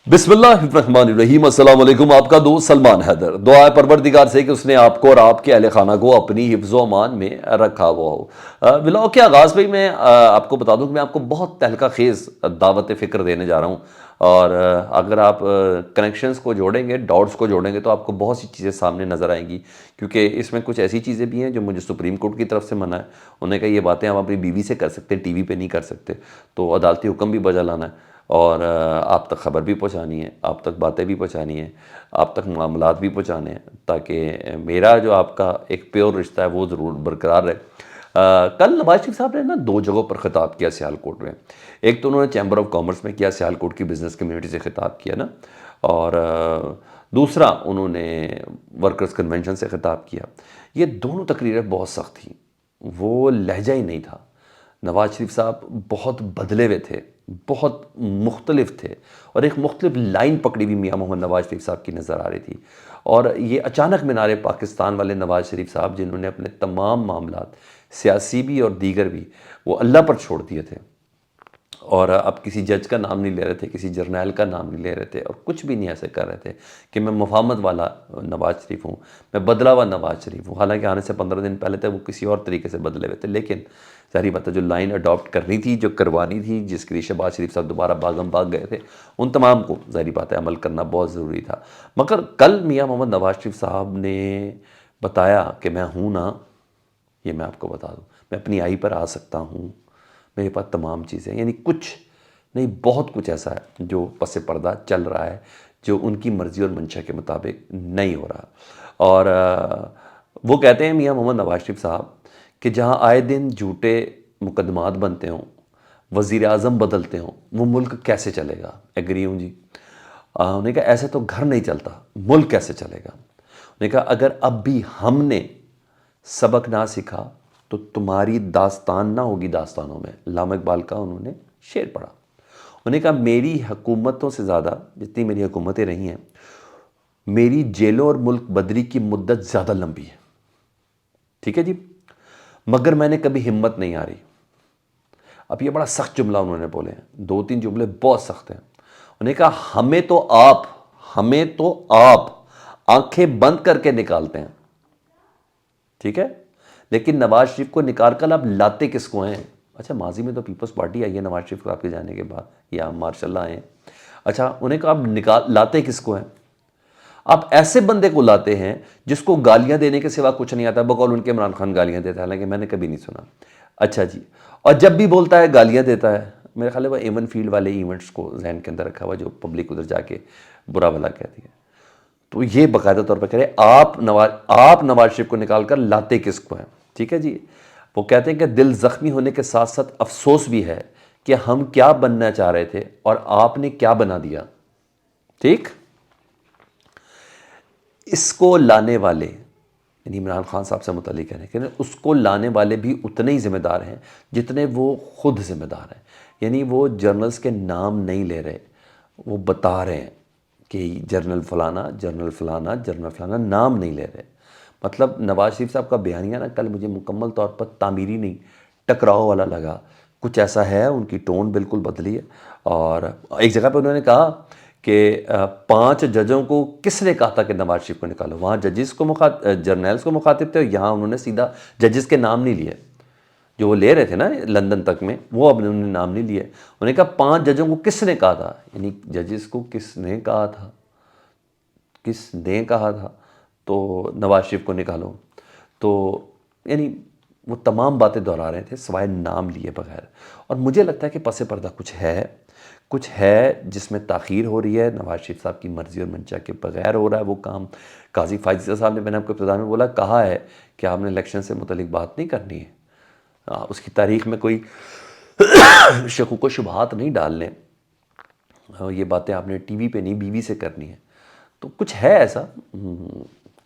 बिस्मिल्लाहिर्रहमानिर्रहीम। अस्सलाम वालेकुम। आपका दोस्त सलमान हैदर। दुआ है परवरदिगार से कि उसने आपको और आपके अहल खाना को अपनी हिफ्ज़ व अमान में रखा हुआ हो। व्लॉग के आगाज़ में मैं आपको बता दूं कि मैं आपको बहुत तहलका खेज़ दावत फ़िक्र देने जा रहा हूँ। और अगर आप कनेक्शंस को जोड़ेंगे, डॉट्स को जोड़ेंगे, तो आपको बहुत सी चीज़ें सामने नज़र आएंगी, क्योंकि इसमें कुछ ऐसी चीज़ें भी हैं जो मुझे सुप्रीम कोर्ट की तरफ से मना है। उन्होंने कहा ये बातें हम अपनी बीवी से कर सकते हैं, टीवी पे नहीं कर सकते, तो अदालती हुक्म भी बजा लाना है और आप तक ख़बर भी पहुंचानी है, आप तक बातें भी पहुंचानी है, आप तक मामलात भी पहुंचाने हैं, ताकि मेरा जो आपका एक प्योर रिश्ता है वो ज़रूर बरकरार रहे। कल नवाज शरीफ साहब ने ना दो जगहों पर ख़िताब किया सियालकोट में। एक तो उन्होंने चैम्बर ऑफ कॉमर्स में किया, सियालकोट की बिज़नेस कम्युनिटी से ख़िताब किया ना, और दूसरा उन्होंने वर्कर्स कन्वेंशन से ख़िताब किया। ये दोनों तकरीरें बहुत सख्त थी, वो लहजा ही नहीं था। नवाज शरीफ साहब बहुत बदले हुए थे, बहुत मुख्तलिफ थे, और एक मुख्तलिफ लाइन पकड़ी हुई मियाँ मोहम्मद नवाज शरीफ साहब की नज़र आ रही थी। और ये अचानक मीनार पाकिस्तान वाले नवाज शरीफ साहब, जिन्होंने अपने तमाम मामलात सियासी भी और दीगर भी वो अल्लाह पर छोड़ दिए थे, और अब किसी जज का नाम नहीं ले रहे थे, किसी जर्नैल का नाम नहीं ले रहे थे, और कुछ भी नहीं ऐसे कर रहे थे कि मैं मुफाहमत वाला नवाज शरीफ हूँ, मैं बदला हुआ नवाज शरीफ हूँ। हालांकि आने से 15 दिन पहले तक वो किसी और तरीके से बदले हुए थे, लेकिन ज़ाहिर बात है जो लाइन अडॉप्ट करनी थी, जो करवानी थी, जिसके लिए शहबाज शरीफ साहब दोबारा भागम भाग गए थे, उन तमाम को ज़ाहिर बात है अमल करना बहुत ज़रूरी था। मगर कल मियाँ मोहम्मद नवाज शरीफ साहब ने बताया कि मैं हूँ ना, ये मैं आपको बता दूँ, मैं अपनी आई पर आ सकता हूँ, मेरे पास तमाम चीज़ें, यानी कुछ नहीं बहुत कुछ ऐसा है जो पस पर्दा चल रहा है, जो उनकी मर्ज़ी और मंशा के मुताबिक नहीं हो रहा। और वो कहते हैं मियाँ मोहम्मद नवाज शरीफ साहब कि जहाँ आए दिन झूठे मुकदमात बनते हों, वज़ीर आज़म बदलते हों, वो मुल्क कैसे चलेगा। एग्री हूँ जी। उन्होंने कहा ऐसे तो घर नहीं चलता, मुल्क कैसे चलेगा। उन्होंने कहा अगर अब भी हमने सबक ना सीखा तो तुम्हारी दास्तान ना होगी दास्तानों में। अल्लामा इकबाल का उन्होंने शेर पढ़ा। उन्होंने कहा मेरी हुकूमतों से ज़्यादा जितनी मेरी हुकूमतें रही हैं, मेरी जेलों और मुल्क बदरी की मुद्दत ज़्यादा लंबी है। ठीक है जी, मगर मैंने कभी हिम्मत नहीं हारी। अब ये बड़ा सख्त जुमला उन्होंने बोले हैं, दो तीन जुमले बहुत सख्त हैं। उन्होंने कहा हमें तो आप आंखें बंद करके निकालते हैं, ठीक है, लेकिन नवाज शरीफ को निकाल कर आप लाते किसको हैं। अच्छा, माजी में तो पीपल्स पार्टी आई है नवाज शरीफ को आपके जाने के बाद, या मार्शाल्लाह आए। अच्छा, उन्हें कहा आप लाते किसको हैं। आप ऐसे बंदे को लाते हैं जिसको गालियां देने के सिवा कुछ नहीं आता। बकौल उनके इमरान खान गालियां देता है, हालांकि मैंने कभी नहीं सुना। अच्छा जी, और जब भी बोलता है गालियां देता है। मेरे ख्याल है वह एवन फील्ड वाले इवेंट्स को जहन के अंदर रखा हुआ, जो पब्लिक उधर जाके बुरा भला कहती है। तो ये बाकायदा तौर पर कह रहे आप नवाज शरीफ को निकाल कर लाते किसको हैं। ठीक है जी। वो कहते हैं कि दिल ज़ख्मी होने के साथ साथ अफसोस भी है कि हम क्या बनना चाह रहे थे और आपने क्या बना दिया। ठीक, इसको लाने वाले यानी इमरान खान साहब से मुतल्लिक है कि उसको लाने वाले भी उतने ही ज़िम्मेदार हैं जितने वो खुद ज़िम्मेदार हैं। यानी वो जर्नल्स के नाम नहीं ले रहे, वो बता रहे हैं कि जर्नल फलाना, जर्नल फलाना, जर्नल फलाना, नाम नहीं ले रहे। मतलब नवाज शरीफ साहब का बयानिया ना कल मुझे मुकम्मल तौर पर तामीरी नहीं, टकराव वाला लगा। कुछ ऐसा है, उनकी टोन बिल्कुल बदली है। और एक जगह पर उन्होंने कहा कि 5 जजों को किसने कहा था कि नवाज शरीफ को निकालो। वहाँ जजेस को जर्नल्स को मुखातिब थे, यहाँ उन्होंने सीधा जजेस के नाम नहीं लिए, जो वो ले रहे थे ना लंदन तक में, वो अब उन्होंने नाम नहीं लिए। उन्होंने कहा 5 जजों को किसने कहा था, यानी जजेस को किसने कहा था, किसने कहा था तो नवाज शरीफ को निकालो। तो यानी वो तमाम बातें दोहरा रहे थे सिवाय नाम लिए बगैर। और मुझे लगता है कि पस पर्दा कुछ है जिसमें ताख़ीर हो रही है। नवाज शरीफ साहब की मर्ज़ी और मंशा के बगैर हो रहा है वो काम। काजी फायज़ साहब ने, मैंने आपको इब्तिदा में बोला, कहा है कि आपने इलेक्शन से मुतलिक बात नहीं करनी है, उसकी तारीख़ में कोई शकूक व शुबहात नहीं डालने, ये बातें आपने टीवी पे नहीं बीवी से करनी है। तो कुछ है ऐसा,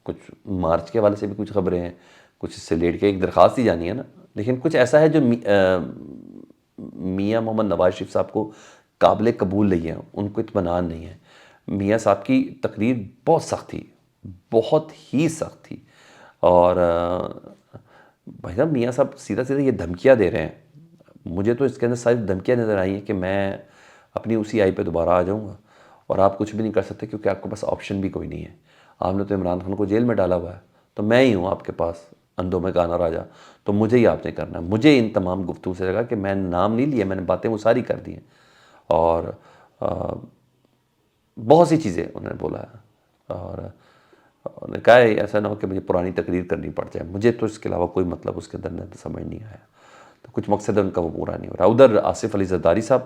कुछ मार्च के हवाले से भी कुछ खबरें हैं, कुछ इससे लेट के एक दरख्वास्त दी जानी है ना, लेकिन कुछ ऐसा है जो मियाँ मोहम्मद नवाज शरीफ साहब को काबिल कबूल नहीं है, उनको इत्मीनान नहीं है। मियाँ साहब की तकरीर बहुत सख्त थी, बहुत ही सख्त थी। और भाई साहब मियाँ साहब सीधा सीधा ये धमकियाँ दे रहे हैं। मुझे तो इसके अंदर सारी धमकियाँ नज़र आई हैं कि मैं अपनी उसी आई पे दोबारा आ जाऊँगा اور آپ کچھ بھی نہیں کر سکتے کیونکہ آپ کے پاس آپشن بھی کوئی نہیں ہے. آپ نے تو عمران خان کو جیل میں ڈالا ہوا ہے, تو میں ہی ہوں آپ کے پاس اندھوں میں کانا راجا, تو مجھے ہی آپ نے کرنا ہے. مجھے ان تمام گفتگو سے لگا کہ میں نے نام نہیں لیا, میں نے باتیں وہ ساری کر دی ہیں, اور بہت سی چیزیں انہوں نے بولا ہے, اور انہوں نے کہا ہے ایسا نہ ہو کہ مجھے پرانی تقریر کرنی پڑ جائے. مجھے تو اس کے علاوہ کوئی مطلب اس کے اندر سمجھ نہیں آیا, تو کچھ مقصد ان کا وہ پورا نہیں ہو رہا. ادھر آصف علی زرداری صاحب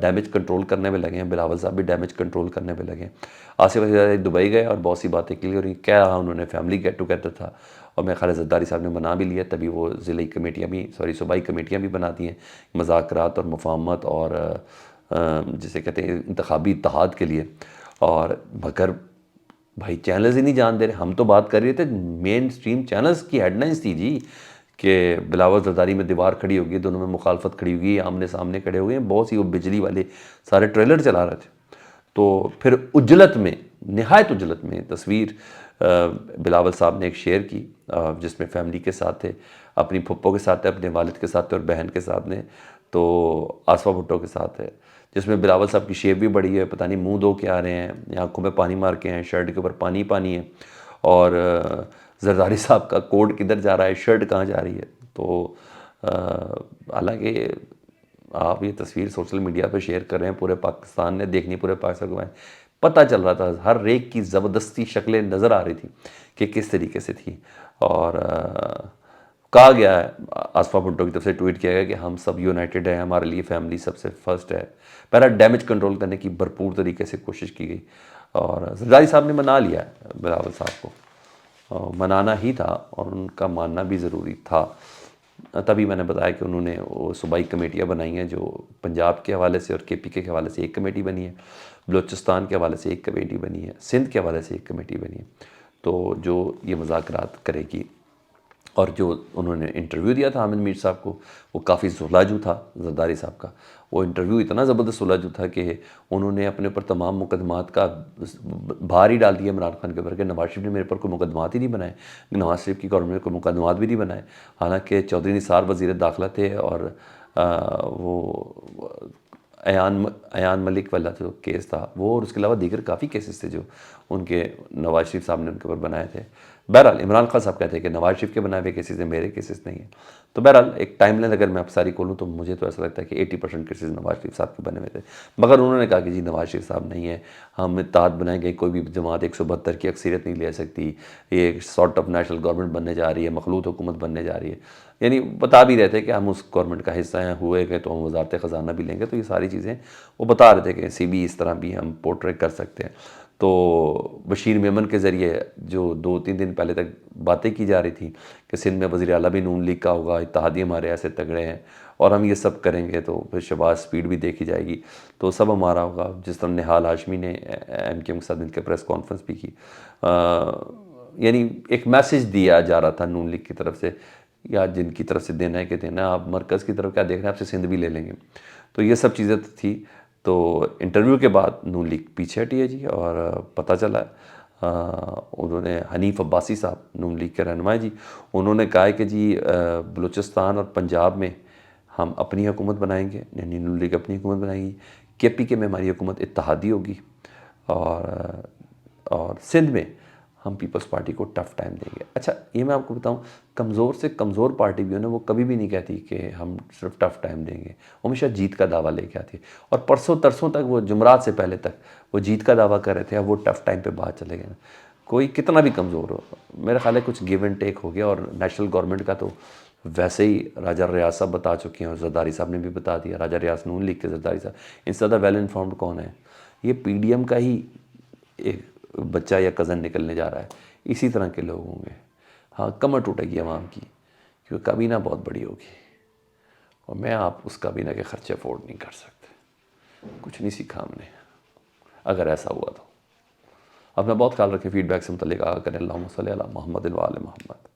ڈیمیج کنٹرول کرنے میں لگے ہیں, بلاول صاحب بھی ڈیمیج کنٹرول کرنے میں لگے ہیں. آصف علی زرداری دبئی گئے اور بہت سی باتیں کلیئر ہوئی, کیا رہا انہوں نے فیملی گیٹ ٹوگیدر تھا, اور میں خالد زرداری صاحب نے منا بھی لیا, تبھی وہ ضلعی کمیٹیاں بھی صوبائی کمیٹیاں بھی بناتی ہیں مذاکرات اور مفاہمت اور جسے کہتے ہیں انتخابی اتحاد کے لیے. اور مگر بھائی چینلز ہی نہیں جان دے رہے. ہم تو بات کر رہے تھے مین اسٹریم چینلز کی ہیڈ لائنز تھی جی, کہ بلاول زرداری میں دیوار کھڑی ہوگی, دونوں میں مخالفت کھڑی ہوگی, آمنے سامنے کھڑے ہوئے ہیں, بہت سی وہ بجلی والے سارے ٹریلر چلا رہے تھے. تو پھر اجلت میں, نہایت اجلت میں تصویر بلاول صاحب نے ایک شیئر کی جس میں فیملی کے ساتھ تھے, اپنی پھپھو کے ساتھ تھے, اپنے والد کے ساتھ تھے, اور بہن کے ساتھ نے, تو آصفہ بھٹو کے ساتھ ہے, جس میں بلاول صاحب کی شیپ بھی بڑی ہے, پتہ نہیں منہ دھو کے آ رہے ہیں یا آنکھوں میں پانی مار کے ہیں, شرٹ کے اوپر پانی پانی ہے, اور زرداری صاحب کا کوٹ کدھر جا رہا ہے, شرٹ کہاں جا رہی ہے. تو حالانکہ آپ یہ تصویر سوشل میڈیا پہ شیئر کر رہے ہیں, پورے پاکستان نے دیکھنی, پورے پاکستان کو پتہ چل رہا تھا, ہر ایک کی زبردستی شکلیں نظر آ رہی تھی کہ کس طریقے سے تھی. اور کہا گیا ہے, آصفہ بھٹو کی طرف سے ٹویٹ کیا گیا کہ ہم سب یونائٹڈ ہیں, ہمارے لیے فیملی سب سے فرسٹ ہے. پہلا ڈیمیج کنٹرول کرنے کی بھرپور طریقے سے کوشش کی گئی, اور زرداری صاحب نے منا لیا ہے بلاول صاحب کو, منانا ہی تھا اور ان کا ماننا بھی ضروری تھا. تبھی میں نے بتایا کہ انہوں نے وہ صوبائی کمیٹیاں بنائی ہیں, جو پنجاب کے حوالے سے اور کے پی کے حوالے سے ایک کمیٹی بنی ہے, بلوچستان کے حوالے سے ایک کمیٹی بنی ہے, سندھ کے حوالے سے ایک کمیٹی بنی ہے. تو جو یہ مذاکرات کرے گی, اور جو انہوں نے انٹرویو دیا تھا حامد میر صاحب کو, وہ کافی سلجھو تھا زرداری صاحب کا. وہ انٹرویو اتنا زبردست سلجھو تھا کہ انہوں نے اپنے اوپر تمام مقدمات کا بھار ہی ڈال دیا عمران خان کے اوپر, کہ نواز شریف نے میرے اوپر کوئی مقدمات ہی نہیں بنائے, نواز شریف کی گورنمنٹ نے کوئی مقدمات بھی نہیں بنائے. حالانکہ چودھری نثار وزیر داخلہ تھے, اور وہ ایان ملک والا جو کیس تھا وہ, اور اس کے علاوہ دیگر کافی کیسز تھے جو ان کے نواز شریف صاحب نے ان کے اوپر بنائے تھے. بہرحال عمران خان صاحب کہتے ہیں کہ نواز شریف کے بنائے ہوئے کیسز ہیں, میرے کیسز نہیں ہیں. تو بہرحال ایک ٹائم لائن اگر میں آپ ساری کھولوں تو مجھے تو ایسا لگتا ہے کہ 80% کیسز نواز شریف صاحب کے بنے ہوئے تھے. مگر انہوں نے کہا کہ جی نواز شریف صاحب نہیں ہے, ہم اتحاد بنائیں گے, کوئی بھی جماعت 172 کی اکثریت نہیں لے سکتی, یہ ایک سارٹ آف نیشنل گورنمنٹ بننے جا رہی ہے, مخلوط حکومت بننے جا رہی ہے. یعنی بتا بھی رہے تھے کہ ہم اس گورنمنٹ کا حصہ ہیں, ہوئے گئے تو ہم وزارت خزانہ بھی لیں گے. تو یہ ساری چیزیں وہ بتا رہے تھے کہ ایسی بھی اس طرح بھی ہم پورٹریٹ کر سکتے ہیں. تو بشیر میمن کے ذریعے جو 2-3 دن پہلے تک باتیں کی جا رہی تھیں کہ سندھ میں وزیر اعلیٰ بھی نون لیگ کا ہوگا, اتحادی ہمارے ایسے تگڑے ہیں, اور ہم یہ سب کریں گے, تو پھر شہباز سپیڈ بھی دیکھی جائے گی, تو سب ہمارا ہوگا. جس طرح نہال ہاشمی نے ایم کیو ایم کے ساتھ مل کے پریس کانفرنس بھی کی, یعنی ایک میسج دیا جا رہا تھا نون لیگ کی طرف سے, یا جن کی طرف سے دینا ہے کہ دینا ہے, آپ مرکز کی طرف کیا دیکھ رہے ہیں, آپ سے سندھ بھی لے لیں گے. تو یہ سب چیزیں تھی. تو انٹرویو کے بعد نون لیگ پیچھے ہٹی ہے جی, اور پتہ چلا انہوں نے حنیف عباسی صاحب نون لیگ کے رہنما جی, انہوں نے کہا ہے کہ جی بلوچستان اور پنجاب میں ہم اپنی حکومت بنائیں گے, یعنی نون لیگ اپنی حکومت بنائے گی. کے پی کے میں ہماری حکومت اتحادی ہوگی, اور سندھ میں ہم پیپلز پارٹی کو ٹف ٹائم دیں گے. اچھا یہ میں آپ کو بتاؤں, کمزور سے کمزور پارٹی بھی ہے وہ کبھی بھی نہیں کہتی کہ ہم صرف ٹف ٹائم دیں گے, وہ ہمیشہ جیت کا دعویٰ لے کے آتی ہے. اور پرسوں ترسوں تک, وہ جمعرات سے پہلے تک وہ جیت کا دعویٰ کر رہے تھے, اب وہ ٹف ٹائم پہ بعد چلے گئے. کوئی کتنا بھی کمزور ہو, میرا خیال ہے کچھ گیو اینڈ ٹیک ہو گیا. اور نیشنل گورنمنٹ کا تو ویسے ہی راجہ ریاض صاحب بتا چکے ہیں, اور زرداری صاحب نے بھی بتا دیا. راجہ ریاض نون لیگ کے زرداری صاحب ان سے زیادہ ویل انفارمڈ کون ہے؟ یہ پی ڈی ایم کا ہی ایک بچہ یا کزن نکلنے جا رہا ہے. اسی طرح کے لوگ ہوں گے. ہاں کمر ٹوٹے گی عوام کی, کیونکہ کابینہ بہت بڑی ہوگی, اور میں آپ اس کابینہ کے خرچے افورڈ نہیں کر سکتے. کچھ نہیں سیکھا ہم نے, اگر ایسا ہوا تو. اپنا بہت خیال رکھیں. فیڈ بیک سے متعلق آگاہ کریں. اللہم صلی علی محمد و آل محمد.